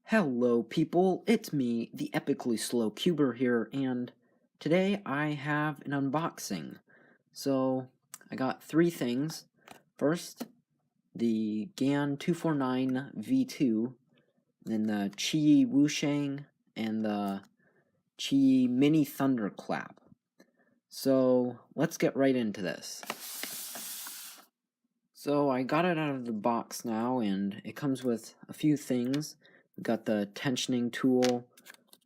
Hello people, it's me, the Epically Slow Cuber here, and today I have an unboxing. So, I got three things. First, the GAN 249 V2, then the Qiyi Wushang, and the Qiyi Mini Thunderclap. So, let's get right into this. So, I got it out of the box now, and it comes with a few things. We got the tensioning tool,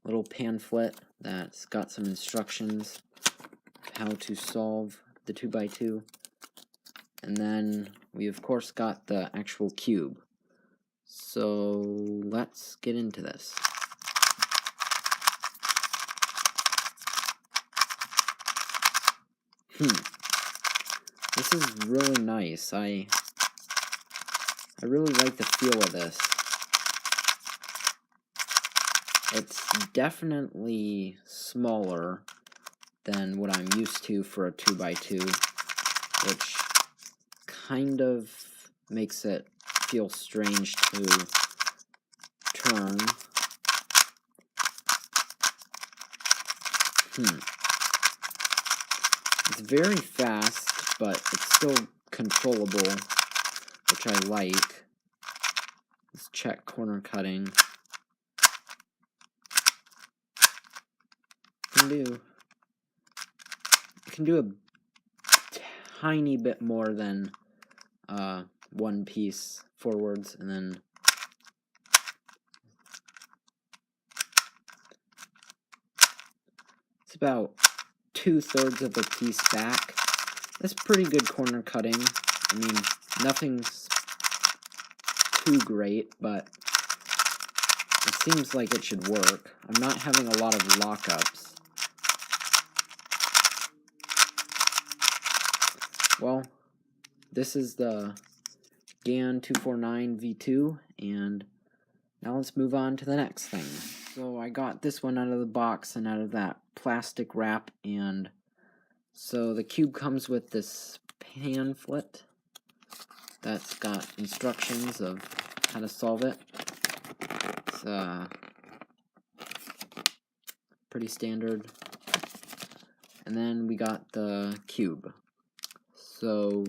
little pamphlet that's got some instructions how to solve the 2x2, and then we of course got the actual cube. So let's get into this. This is really nice. I really like the feel of this. It's definitely smaller than what I'm used to for a 2x2, which kind of makes it feel strange to turn. It's very fast, but it's still controllable, which I like. Let's check corner cutting. It can do a tiny bit more than one piece forwards, and then it's about 2/3 of a piece back. That's pretty good corner cutting. I mean, nothing's too great, but it seems like it should work. I'm not having a lot of lockups. Well, this is the GAN 249 V2, and now let's move on to the next thing. So I got this one out of the box and out of that plastic wrap, and so the cube comes with this pamphlet that's got instructions of how to solve it. It's pretty standard. And then we got the cube. So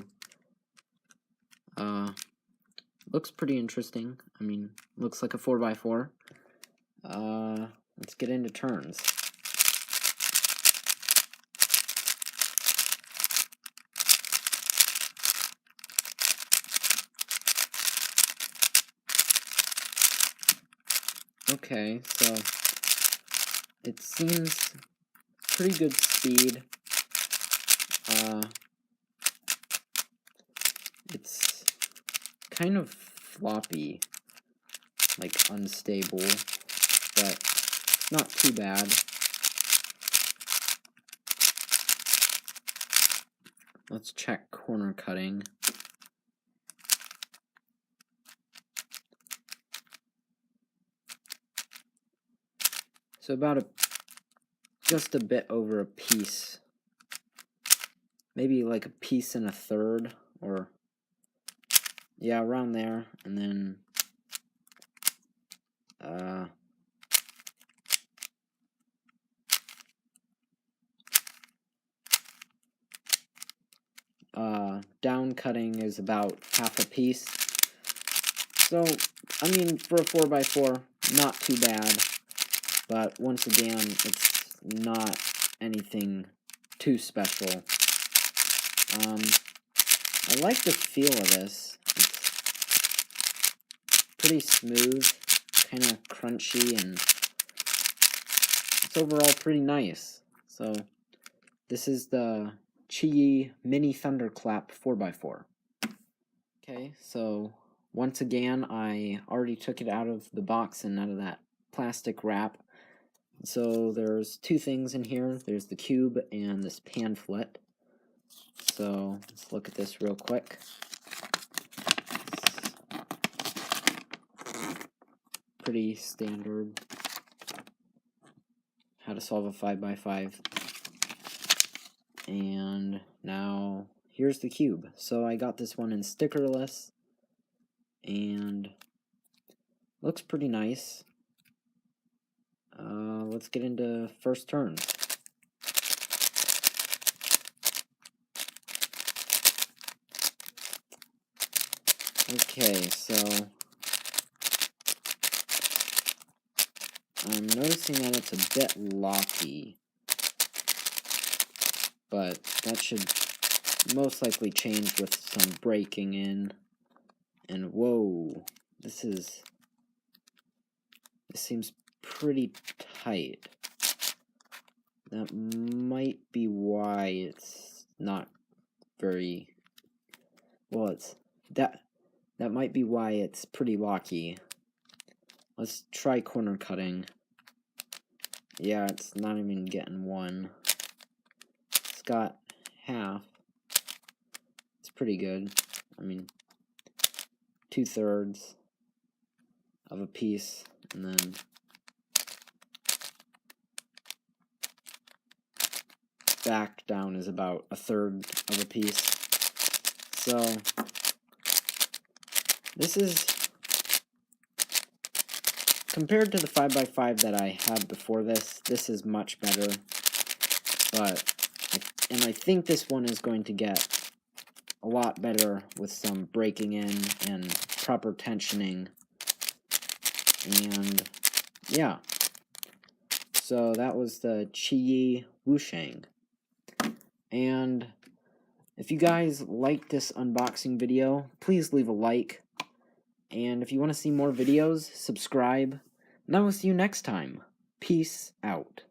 looks pretty interesting. I mean, looks like a 4x4. Let's get into turns. Okay, so it seems pretty good speed. It's kind of floppy, like unstable, but not too bad. Let's check corner cutting. So about just a bit over a piece, maybe like a piece and a third, or yeah, around there, and then down cutting is about half a piece. So, I mean, for a 4x4, not too bad, but once again, it's not anything too special. I like the feel of this. It's pretty smooth, kind of crunchy, and it's overall pretty nice. So, this is the Qiyi Mini Thunderclap 4x4. Okay, so once again, I already took it out of the box and out of that plastic wrap. So there's two things in here. There's the cube and this pamphlet. So let's look at this real quick. It's pretty standard. How to solve a 5x5. And now here's the cube. So I got this one in stickerless, and looks pretty nice. let's get into first turns. Okay, so I'm noticing that it's a bit locky, but that should most likely change with some breaking in. And whoa, this seems pretty tight. That might be why it's not very well. That might be why it's pretty locky. Let's try corner cutting. Yeah, it's not even getting one. It's got half. It's pretty good. I mean, 2/3 of a piece, and then back down is about 1/3 of a piece. So this is, compared to the 5x5 that I had before this is much better. But I think this one is going to get a lot better with some breaking in and proper tensioning. And yeah, so that was the Qiyi Wushang. And if you guys like this unboxing video, please leave a like. And if you want to see more videos, subscribe. And I will see you next time. Peace out.